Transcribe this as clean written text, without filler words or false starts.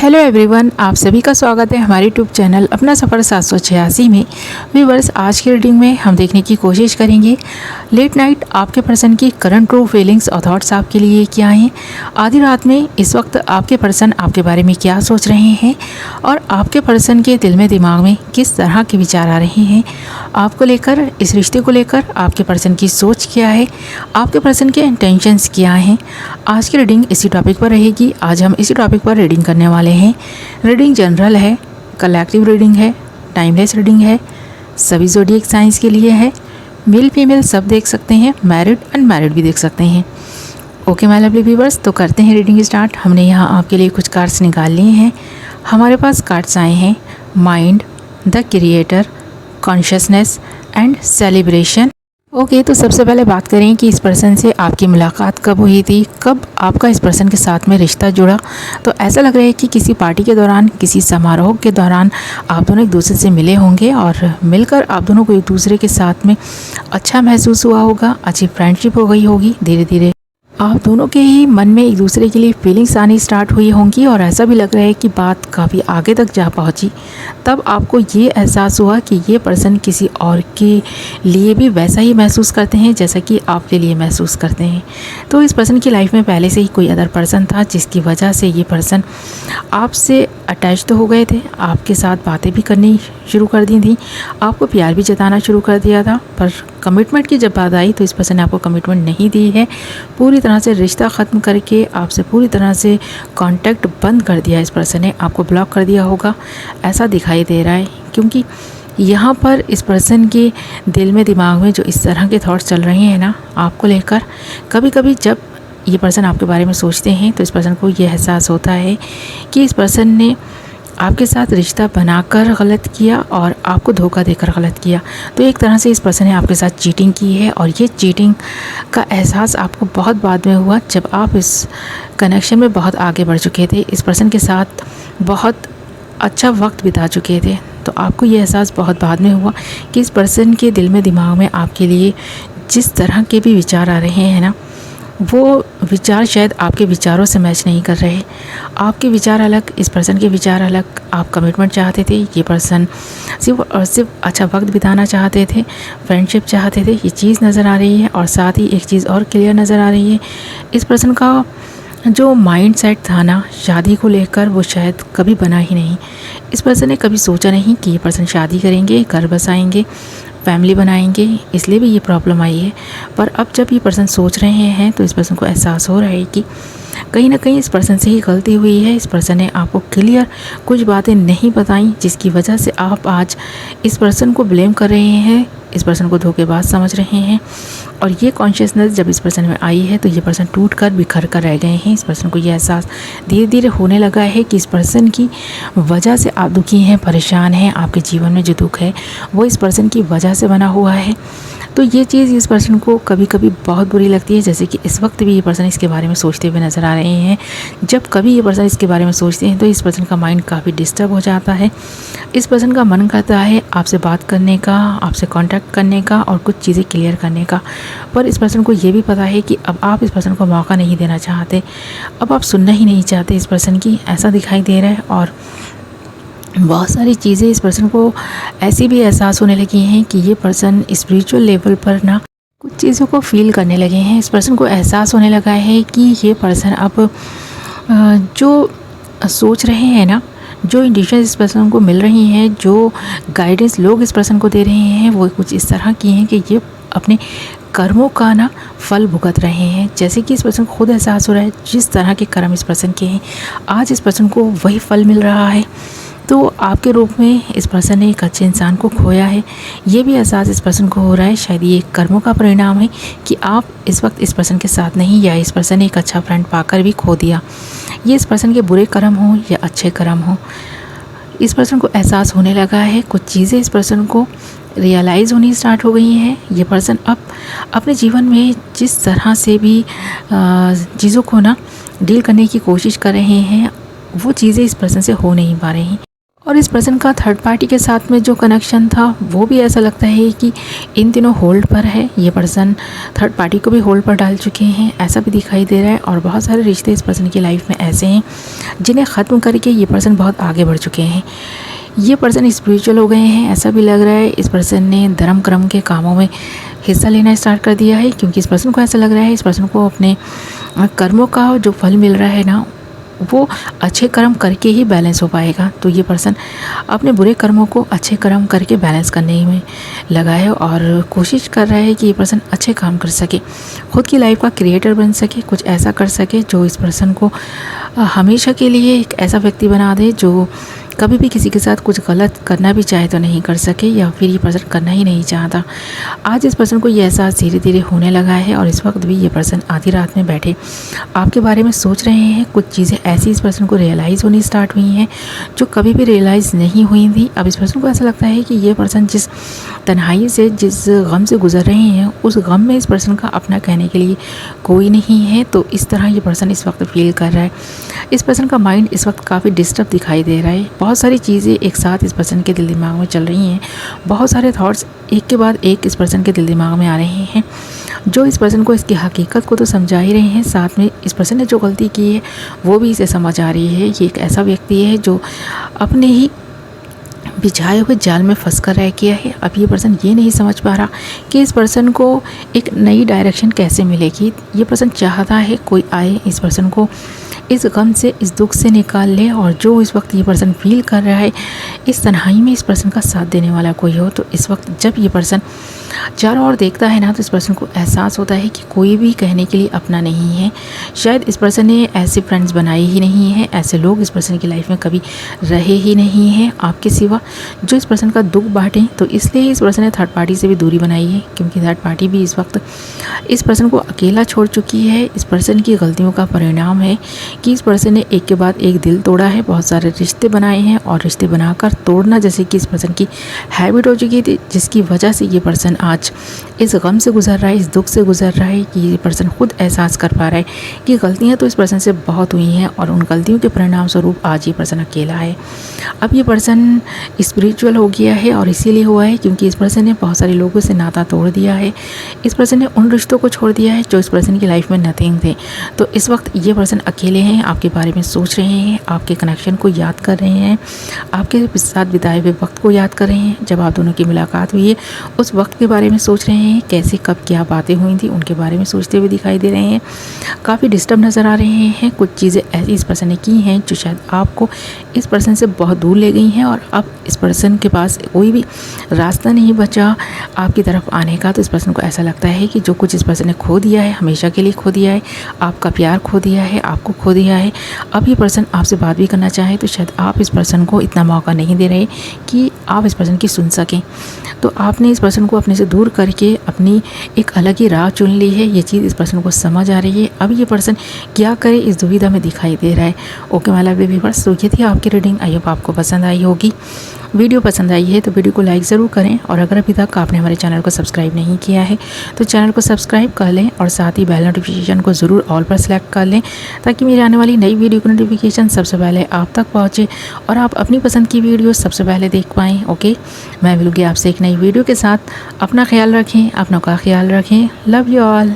Hello everyone, आप सभी का स्वागत है हमारे यूट्यूब चैनल अपना सफ़र 786 में। व्यूअर्स, आज की रीडिंग में हम देखने की कोशिश करेंगे लेट नाइट आपके पर्सन की करंट ट्रू फीलिंग्स और थॉट्स आपके लिए क्या हैं। आधी रात में इस वक्त आपके पर्सन आपके बारे में क्या सोच रहे हैं और आपके पर्सन के दिल में दिमाग में किस तरह के विचार आ रहे हैं आपको लेकर, इस रिश्ते को लेकर आपके पर्सन की सोच क्या है, आपके पर्सन के इंटेंशंस क्या हैं। आज की रीडिंग इसी टॉपिक पर रहेगी। आज हम इसी टॉपिक पर रीडिंग करने वाले हैं। रीडिंग जनरल है, कलेक्टिव रीडिंग है, टाइमलेस रीडिंग है, सभी ज़ोडिएक साइंस के लिए है। मेल फीमेल सब देख सकते हैं, मैरिड अनमैरिड भी देख सकते हैं। ओके माय लवली व्यूअर्स, तो करते हैं रीडिंग स्टार्ट। हमने यहाँ आपके लिए कुछ कार्ड्स निकाल लिए हैं। हमारे पास कार्ड्स आए हैं mind, the creator, consciousness and celebration. Okay, तो सबसे पहले बात करें कि इस पर्सन से आपकी मुलाकात कब हुई थी, कब आपका इस पर्सन के साथ में रिश्ता जुड़ा। तो ऐसा लग रहा है कि किसी पार्टी के दौरान, किसी समारोह के दौरान आप दोनों एक दूसरे से मिले होंगे और मिलकर आप दोनों को एक दूसरे के साथ में अच्छा महसूस हुआ होगा, अच्छी फ्रेंडशिप हो गई होगी। धीरे धीरे आप दोनों के ही मन में एक दूसरे के लिए फीलिंग्स आनी स्टार्ट हुई होंगी और ऐसा भी लग रहा है कि बात काफ़ी आगे तक जा पहुंची। तब आपको ये एहसास हुआ कि ये पर्सन किसी और के लिए भी वैसा ही महसूस करते हैं जैसा कि आपके लिए महसूस करते हैं। तो इस पर्सन की लाइफ में पहले से ही कोई अदर पर्सन था जिसकी वजह से ये पर्सन आपसे अटैच तो हो गए थे, आपके साथ बातें भी करनी शुरू कर दी थी, आपको प्यार भी जताना शुरू कर दिया था। पर कमिटमेंट की जब बात आई तो इस पर्सन ने आपको कमिटमेंट नहीं दी है। पूरी तरह से रिश्ता ख़त्म करके आपसे पूरी तरह से कांटेक्ट बंद कर दिया। इस पर्सन ने आपको ब्लॉक कर दिया होगा, ऐसा दिखाई दे रहा है। क्योंकि यहाँ पर इस पर्सन के दिल में दिमाग में जो इस तरह के थॉट्स चल रहे हैं ना आपको लेकर, कभी कभी जब ये पर्सन आपके बारे में सोचते हैं तो इस पर्सन को ये एहसास होता है कि इस पर्सन ने आपके साथ रिश्ता बनाकर गलत किया और आपको धोखा देकर गलत किया। तो एक तरह से इस पर्सन ने आपके साथ चीटिंग की है और ये चीटिंग का एहसास आपको बहुत बाद में हुआ, जब आप इस कनेक्शन में बहुत आगे बढ़ चुके थे, इस पर्सन के साथ बहुत अच्छा वक्त बिता चुके थे। तो आपको ये एहसास बहुत बाद में हुआ कि इस पर्सन के दिल में दिमाग में आपके लिए जिस तरह के भी विचार आ रहे हैं ना, वो विचार शायद आपके विचारों से मैच नहीं कर रहे। आपके विचार अलग, इस पर्सन के विचार अलग। आप कमिटमेंट चाहते थे, ये पर्सन सिर्फ और सिर्फ अच्छा वक्त बिताना चाहते थे, फ्रेंडशिप चाहते थे। ये चीज़ नज़र आ रही है और साथ ही एक चीज़ और क्लियर नज़र आ रही है। इस पर्सन का जो माइंड सेट था ना शादी को लेकर, वो शायद कभी बना ही नहीं। इस पर्सन ने कभी सोचा नहीं कि ये पर्सन शादी करेंगे, घर बसाएंगे, फैमिली बनाएंगे, इसलिए भी ये प्रॉब्लम आई है। पर अब जब ये पर्सन सोच रहे हैं तो इस पर्सन को एहसास हो रहा है कि कहीं ना कहीं इस पर्सन से ही गलती हुई है। इस पर्सन ने आपको क्लियर कुछ बातें नहीं बताई जिसकी वजह से आप आज इस पर्सन को ब्लेम कर रहे हैं, इस पर्सन को धोखेबाज समझ रहे हैं। और ये कॉन्शियसनेस जब इस पर्सन में आई है तो ये पर्सन टूट कर बिखर कर रह गए हैं। इस पर्सन को ये एहसास धीरे धीरे होने लगा है कि इस पर्सन की वजह से आप दुखी हैं, परेशान हैं। आपके जीवन में जो दुख है वो इस पर्सन की वजह से बना हुआ है। तो ये चीज़ इस पर्सन को कभी कभी बहुत बुरी लगती है, जैसे कि इस वक्त भी ये पर्सन इसके बारे में सोचते हुए नज़र आ रहे हैं। जब कभी ये पर्सन इसके बारे में सोचते हैं तो इस पर्सन का माइंड काफ़ी डिस्टर्ब हो जाता है। इस पर्सन का मन करता है आपसे बात करने का, आपसे कांटेक्ट करने का और कुछ चीज़ें क्लियर करने का। पर इस पर्सन को ये भी पता है कि अब आप इस पर्सन को मौका नहीं देना चाहते, अब आप सुनना ही नहीं चाहते इस पर्सन की, ऐसा दिखाई दे रहा है। और बहुत सारी चीज़ें इस पर्सन को ऐसी भी एहसास होने लगी हैं कि ये पर्सन स्पिरिचुअल लेवल पर ना कुछ चीज़ों को फील करने लगे हैं। इस पर्सन को एहसास होने लगा है कि ये पर्सन अब जो सोच रहे हैं ना, जो इंडिकेशन इस पर्सन को मिल रही हैं, जो गाइडेंस लोग इस पर्सन को दे रहे हैं, वो कुछ इस तरह की हैं कि ये अपने कर्मों का ना फल भुगत रहे हैं। जैसे कि इस पर्सन को खुद एहसास हो रहा है जिस तरह के कर्म इस पर्सन के हैं, आज इस पर्सन को वही फल मिल रहा है। तो आपके रूप में इस पर्सन ने एक अच्छे इंसान को खोया है, ये भी एहसास इस पर्सन को हो रहा है। शायद ये कर्मों का परिणाम है कि आप इस वक्त इस पर्सन के साथ नहीं, या इस पर्सन ने एक अच्छा फ्रेंड पाकर भी खो दिया। ये इस पर्सन के बुरे कर्म हों या अच्छे कर्म हों, इस पर्सन को एहसास होने लगा है। कुछ चीज़ें इस पर्सन को रियलाइज़ होनी स्टार्ट हो गई हैं। ये पर्सन अब अपने जीवन में जिस तरह से भी चीज़ों को ना डील करने की कोशिश कर रहे हैं, वो चीज़ें इस पर्सन से हो नहीं पा रही। और इस पर्सन का थर्ड पार्टी के साथ में जो कनेक्शन था वो भी ऐसा लगता है कि इन दिनों होल्ड पर है। ये पर्सन थर्ड पार्टी को भी होल्ड पर डाल चुके हैं, ऐसा भी दिखाई दे रहा है। और बहुत सारे रिश्ते इस पर्सन की लाइफ में ऐसे हैं जिन्हें ख़त्म करके ये पर्सन बहुत आगे बढ़ चुके हैं। ये पर्सन स्पिरिचुअल हो गए हैं, ऐसा भी लग रहा है। इस पर्सन ने धर्म कर्म के कामों में हिस्सा लेना स्टार्ट कर दिया है, क्योंकि इस पर्सन को ऐसा लग रहा है इस पर्सन को अपने कर्मों का जो फल मिल रहा है ना, वो अच्छे कर्म करके ही बैलेंस हो पाएगा। तो ये पर्सन अपने बुरे कर्मों को अच्छे कर्म करके बैलेंस करने में लगा है और कोशिश कर रहा है कि ये पर्सन अच्छे काम कर सके, खुद की लाइफ का क्रिएटर बन सके, कुछ ऐसा कर सके जो इस पर्सन को हमेशा के लिए एक ऐसा व्यक्ति बना दे जो कभी भी किसी के साथ कुछ गलत करना भी चाहे तो नहीं कर सके, या फिर ये पर्सन करना ही नहीं चाहता। आज इस पर्सन को ये एहसास धीरे धीरे होने लगा है और इस वक्त भी ये पर्सन आधी रात में बैठे आपके बारे में सोच रहे हैं। कुछ चीज़ें ऐसी इस पर्सन को रियलाइज़ होनी स्टार्ट हुई हैं जो कभी भी रियलाइज़ नहीं हुई थी। अब इस पर्सन को ऐसा लगता है कि ये पर्सन जिस तन्हाई से, जिस गम से गुजर रहे हैं, उस गम में इस पर्सन का अपना कहने के लिए कोई नहीं है। तो इस तरह ये पर्सन इस वक्त फील कर रहा है। इस पर्सन का माइंड इस वक्त काफ़ी डिस्टर्ब दिखाई दे रहा है। बहुत सारी चीज़ें एक साथ इस पर्सन के दिल दिमाग में चल रही हैं, बहुत सारे थॉट्स एक के बाद एक इस पर्सन के दिल दिमाग में आ रहे हैं जो इस पर्सन को इसकी हकीकत को तो समझा ही रहे हैं, साथ में इस पर्सन ने जो गलती की है वो भी इसे समझ आ रही है। ये एक ऐसा व्यक्ति है जो अपने ही बिछाए हुए जाल में फंस कर रह गया है। अब ये पर्सन ये नहीं समझ पा रहा कि इस पर्सन को एक नई डायरेक्शन कैसे मिलेगी। ये पर्सन चाहता है कोई आए इस पर्सन को इस गम से, इस दुख से निकाल ले, और जो इस वक्त ये पर्सन फील कर रहा है इस तन्हाई में इस पर्सन का साथ देने वाला कोई हो। तो इस वक्त जब ये पर्सन चारों ओर देखता है ना, तो इस पर्सन को एहसास होता है कि कोई भी कहने के लिए अपना नहीं है। शायद इस पर्सन ने ऐसे फ्रेंड्स बनाए ही नहीं हैं, ऐसे लोग इस पर्सन की लाइफ में कभी रहे ही नहीं हैं आपके सिवा जो इस पर्सन का दुख बांटें। तो इसलिए इस पर्सन ने थर्ड पार्टी से भी दूरी बनाई है, क्योंकि थर्ड पार्टी भी इस वक्त इस पर्सन को अकेला छोड़ चुकी है। इस पर्सन की गलतियों का परिणाम है कि इस पर्सन ने एक के बाद एक दिल तोड़ा है, बहुत सारे रिश्ते बनाए हैं और रिश्ते बनाकर तोड़ना जैसे कि इस पर्सन की हैबिट हो चुकी थी, जिसकी वजह से ये पर्सन आज इस गम से गुजर रहा है, इस दुख से गुजर रहा है कि ये पर्सन खुद एहसास कर पा रहा है कि गलतियां तो इस पर्सन से बहुत हुई हैं और उन गलतियों के परिणाम स्वरूप आज ये पर्सन अकेला है। अब ये पर्सन स्पिरिचुअल हो गया है और इसीलिए हुआ है क्योंकि इस पर्सन ने बहुत सारे लोगों से नाता तोड़ दिया है। इस पर्सन ने उन रिश्तों को छोड़ दिया है जो इस पर्सन की लाइफ में नथिंग थे। तो इस वक्त ये पर्सन अकेले हैं, आपके बारे में सोच रहे हैं, आपके कनेक्शन को याद कर रहे हैं, आपके साथ बिताए हुए वक्त को याद कर रहे हैं। जब आप दोनों की मुलाकात हुई है उस वक्त के बारे में सोच रहे हैं, कैसे कब क्या बातें हुई थी उनके बारे में सोचते हुए दिखाई दे रहे हैं। काफ़ी डिस्टर्ब नज़र आ रहे हैं। कुछ चीज़ें ऐसी इस पर्सन ने की हैं जो शायद आपको इस पर्सन से बहुत दूर ले गई हैं और अब इस पर्सन के पास कोई भी रास्ता नहीं बचा आपकी तरफ आने का। तो इस पर्सन को ऐसा लगता है कि जो कुछ इस पर्सन ने खो दिया है, हमेशा के लिए खो दिया है, आपका प्यार खो दिया है, आपको खो दिया है। अब ये पर्सन आपसे बात भी करना चाहे तो शायद आप इस पर्सन को इतना मौका नहीं दे रहे कि आप इस पर्सन की सुन सकें। तो आपने इस पर्सन को अपने से दूर करके अपनी एक अलग ही राह चुन ली है। ये चीज़ इस पर्सन को समझ आ रही है। अब ये पर्सन क्या करे इस दुविधा में दिखाई दे रहा है। ओके माय लवली व्यूअर्स, तो ये थी आपकी रीडिंग। आई होप आपको पसंद आई होगी। वीडियो पसंद आई है तो वीडियो को लाइक ज़रूर करें और अगर अभी तक आपने हमारे चैनल को सब्सक्राइब नहीं किया है तो चैनल को सब्सक्राइब कर लें और साथ ही बेल नोटिफिकेशन को ज़रूर ऑल पर सेलेक्ट कर लें ताकि मेरी आने वाली नई वीडियो की नोटिफिकेशन सबसे पहले आप तक पहुँचे और आप अपनी पसंद की वीडियो सबसे पहले देख पाएँ। ओके, मैं मिलूँगी आपसे एक नई वीडियो के साथ। अपना ख्याल रखें, अपनों का ख्याल रखें। Love you all.